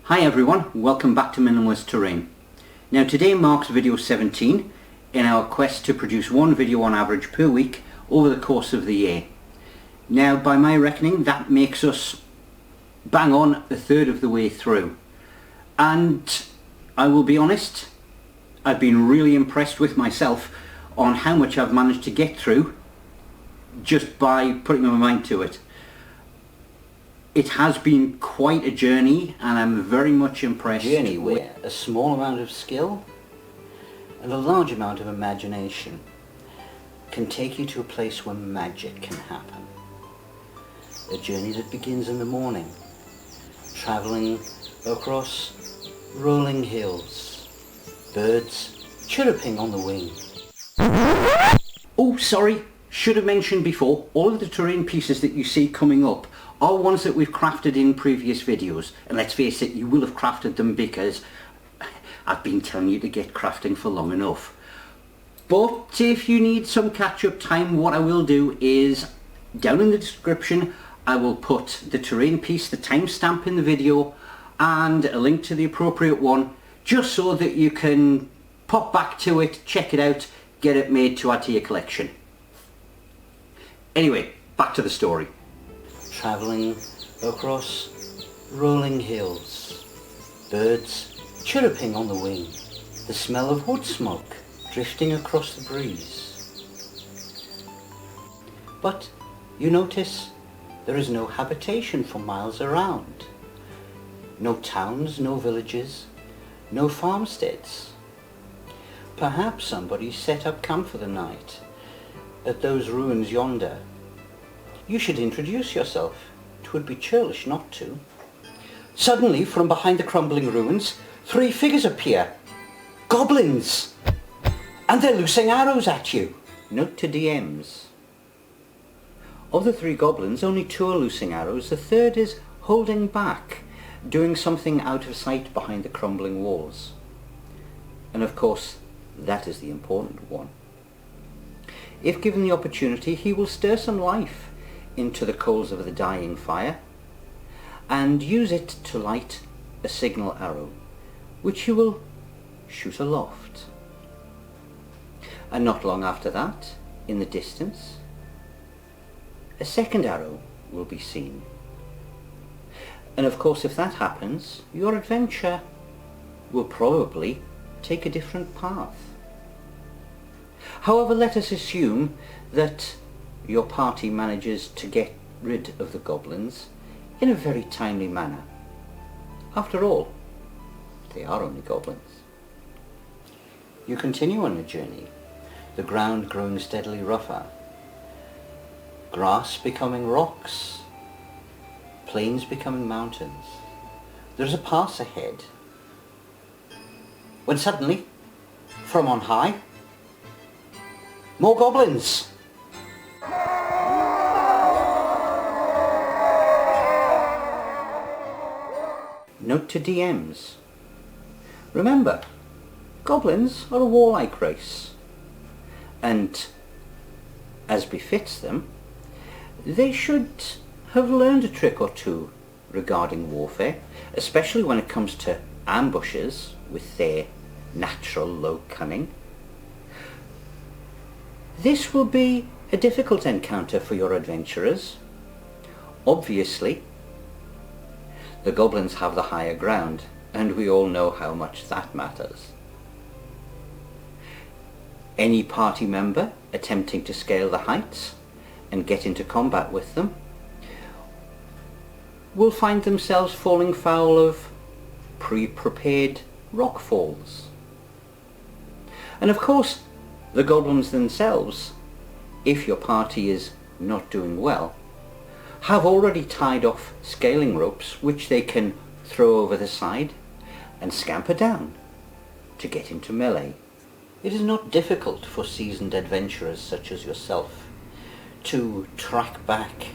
Hi everyone, welcome back to Minimalist Terrain. Now today marks video 17 in our quest to produce one video on average per week over the course of the year. Now by my reckoning that makes us bang on a third of the way through, and I will be honest, I've been really impressed with myself on how much I've managed to get through just by putting my mind to it. It has been quite a journey, and I'm very much impressed. Journey where a small amount of skill and a large amount of imagination can take you to a place where magic can happen. A journey that begins in the morning, travelling across rolling hills, birds chirruping on the wing. Oh, sorry, should have mentioned before, all of the terrain pieces that you see coming up are ones that we've crafted in previous videos, and let's face it, you will have crafted them because I've been telling you to get crafting for long enough. But if you need some catch-up time, what I will do is, down in the description, I will put the terrain piece, the timestamp in the video, and a link to the appropriate one, just so that you can pop back to it, check it out, get it made to add to your collection. Anyway, back to the story. Travelling across rolling hills, birds chirruping on the wing, the smell of wood smoke drifting across the breeze. But you notice there is no habitation for miles around. No towns, no villages, no farmsteads. Perhaps somebody set up camp for the night at those ruins yonder. You should introduce yourself. It would be churlish not to. Suddenly, from behind the crumbling ruins, 3 figures appear. Goblins! And they're loosing arrows at you. Note to DMs. Of the 3 goblins, only 2 are loosing arrows. The third is holding back, doing something out of sight behind the crumbling walls. And of course, that is the important one. If given the opportunity, he will stir some life into the coals of the dying fire and use it to light a signal arrow, which he will shoot aloft. And not long after that, in the distance, a second arrow will be seen. And of course, if that happens, your adventure will probably take a different path. However, let us assume that your party manages to get rid of the goblins in a very timely manner. After all, they are only goblins. You continue on your journey, the ground growing steadily rougher, grass becoming rocks, plains becoming mountains. There's a pass ahead, when suddenly, from on high, more goblins! Note to DMs. Remember, goblins are a warlike race, and as befits them, they should have learned a trick or two regarding warfare, especially when it comes to ambushes with their natural low cunning. This will be a difficult encounter for your adventurers. Obviously, the goblins have the higher ground, and we all know how much that matters. Any party member attempting to scale the heights and get into combat with them will find themselves falling foul of pre-prepared rock falls. And of course, the goblins themselves, if your party is not doing well, have already tied off scaling ropes which they can throw over the side and scamper down to get into melee. It is not difficult for seasoned adventurers such as yourself to track back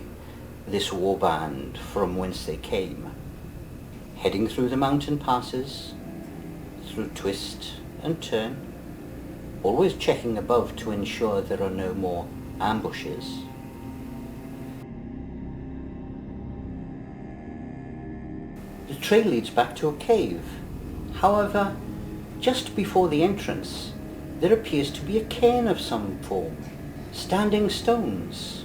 this warband from whence they came, heading through the mountain passes, through twist and turn, always checking above to ensure there are no more ambushes. The The trail leads back to a cave. However, just before the entrance, there appears to be a cairn of some form. Standing stones.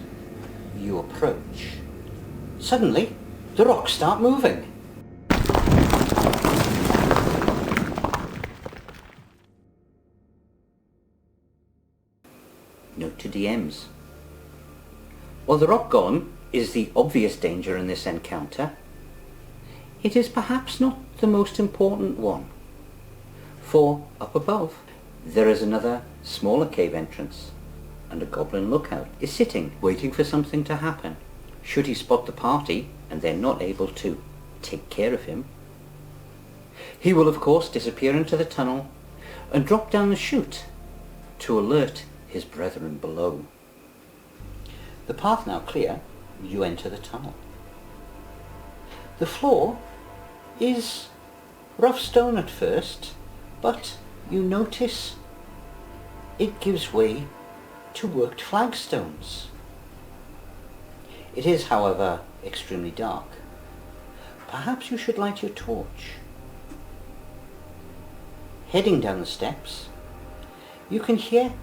You approach. Suddenly, the rocks start moving. Note to DMs. While the rock golem is the obvious danger in this encounter, it is perhaps not the most important one. For up above, there is another smaller cave entrance, and a goblin lookout is sitting, waiting for something to happen. Should he spot the party and they're not able to take care of him, he will of course disappear into the tunnel and drop down the chute to alert his brethren below. The path now clear, you enter the tunnel. The floor is rough stone at first, but you notice it gives way to worked flagstones. It is, however, extremely dark. Perhaps you should light your torch. Heading down the steps, you can hear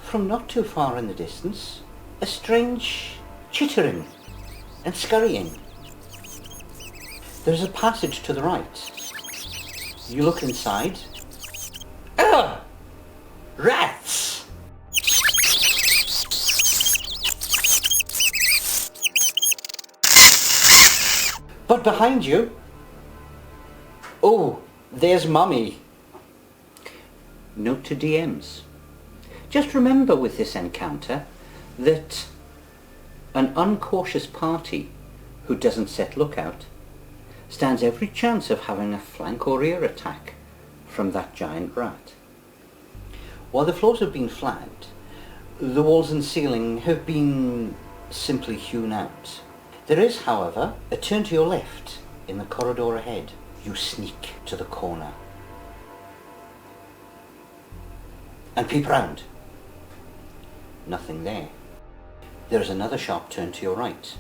from not too far in the distance a strange chittering and scurrying. There's a passage to the right. You look inside. Ugh! Rats! But behind you, oh, there's Mummy. Note to DMs. Just remember with this encounter that an uncautious party who doesn't set lookout stands every chance of having a flank or rear attack from that giant rat. While the floors have been flagged, the walls and ceiling have been simply hewn out. There is, however, a turn to your left in the corridor ahead. You sneak to the corner and peep round. Nothing there. There is another sharp turn to your right.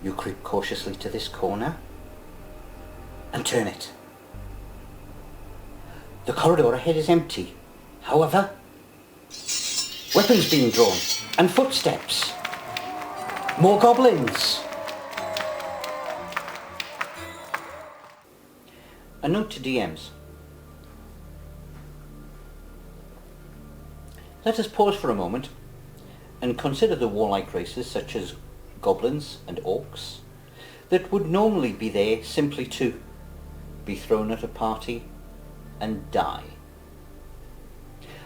You creep cautiously to this corner and turn it. The corridor ahead is empty. However, weapons being drawn and footsteps. More goblins. A note to DMs. Let us pause for a moment and consider the warlike races such as goblins and orcs that would normally be there simply to be thrown at a party and die.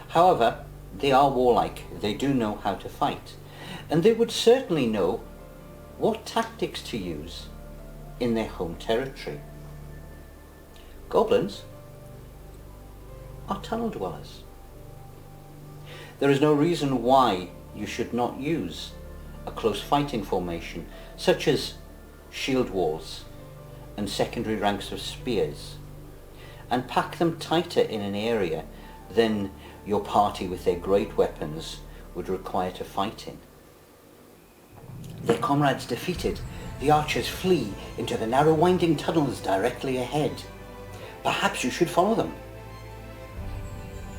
However, they are warlike, they do know how to fight, and they would certainly know what tactics to use in their home territory. Goblins are tunnel dwellers. There is no reason why you should not use a close fighting formation such as shield walls and secondary ranks of spears, and pack them tighter in an area than your party with their great weapons would require to fight in. Their comrades defeated, the archers flee into the narrow winding tunnels directly ahead. Perhaps you should follow them.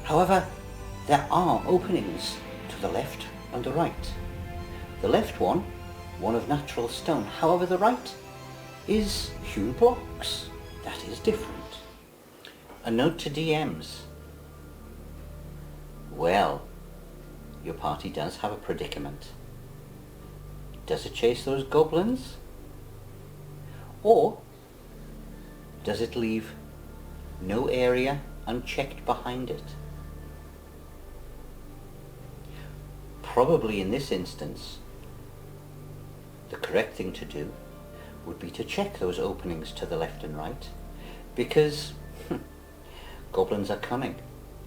However, there are openings to the left and the right. The left one of natural stone. However, the right is hewn blocks. That is different. A note to DMs. Well, your party does have a predicament. Does it chase those goblins? Or does it leave no area unchecked behind it? Probably in this instance, the correct thing to do would be to check those openings to the left and right, because goblins are coming.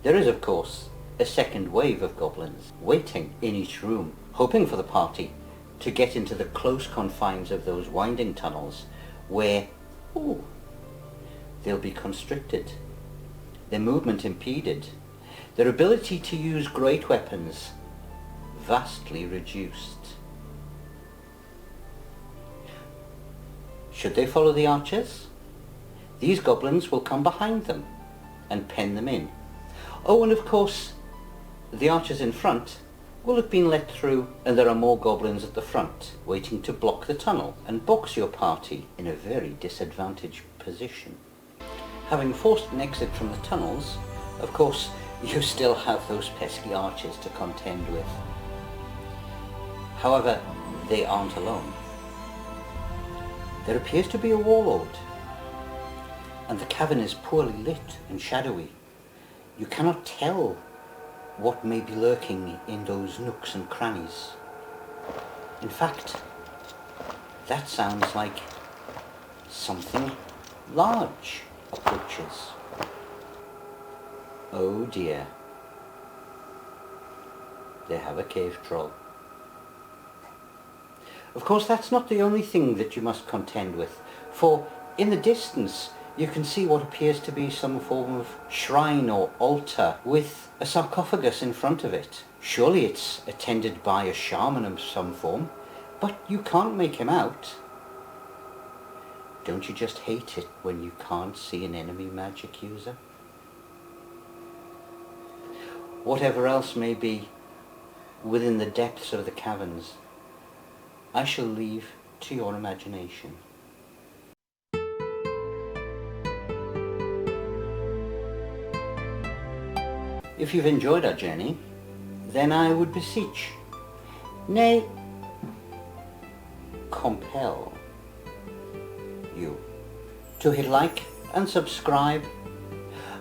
There is, of course, a second wave of goblins waiting in each room, hoping for the party to get into the close confines of those winding tunnels where, they'll be constricted, their movement impeded, their ability to use great weapons vastly reduced. Should they follow the archers, these goblins will come behind them and pen them in. Oh, and of course, the archers in front will have been let through, and there are more goblins at the front waiting to block the tunnel and box your party in a very disadvantaged position. Having forced an exit from the tunnels, of course, you still have those pesky archers to contend with. However, they aren't alone. There appears to be a warlord, and the cavern is poorly lit and shadowy. You cannot tell what may be lurking in those nooks and crannies. In fact, that sounds like something large approaches. Oh dear. They have a cave troll. Of course, that's not the only thing that you must contend with, for in the distance you can see what appears to be some form of shrine or altar with a sarcophagus in front of it. Surely it's attended by a shaman of some form, but you can't make him out. Don't you just hate it when you can't see an enemy magic user? Whatever else may be within the depths of the caverns, I shall leave to your imagination. If you've enjoyed our journey, then I would beseech, nay, compel you to hit like and subscribe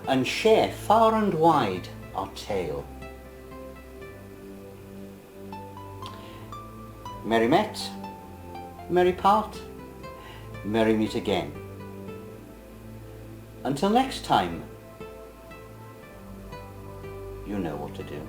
and share far and wide our tale. Merry met, merry part, merry meet again. Until next time, you know what to do.